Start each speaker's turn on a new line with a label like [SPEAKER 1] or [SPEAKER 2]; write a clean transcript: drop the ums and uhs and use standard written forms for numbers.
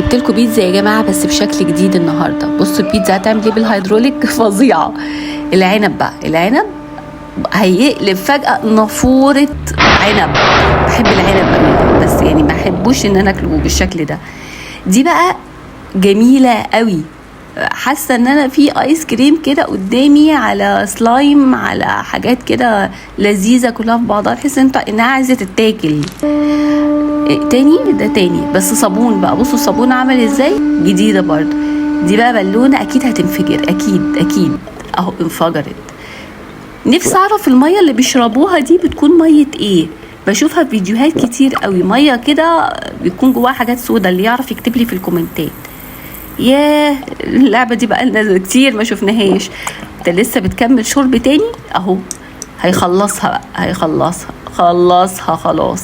[SPEAKER 1] جبت لكم بيتزا يا جماعه بس بشكل جديد النهارده. بصوا البيتزا هتعمل ايه بالهيدروليك، فظيعه. العنب بقى، العنب هيقلب فجاه نافوره عنب. بحب العنب قوي بس يعني ما احبوش ان انا اكله بالشكل ده. دي بقى جميله قوي. حاسه ان انا في ايس كريم كده قدامي على سلايم على حاجات كده لذيذه كلها في بعضها، تحس انها عايزه تتاكل. تاني ده تاني بس صابون بقى. بصوا الصابون عمل ازاي، جديده برضه. دي بقى بالونه اكيد هتنفجر، اكيد اهو انفجرت. نفسي اعرف الميه اللي بيشربوها دي بتكون ميه ايه. بشوفها في فيديوهات كتير قوي، ميه كده بيكون جواها حاجات سودا. اللي يعرف يكتب لي في الكومنتات. ياه اللعبه دي بقى لنا كتير ما شفناهاش. ده لسه بتكمل شرب تاني اهو. هيخلصها بقى، خلصها خلاص.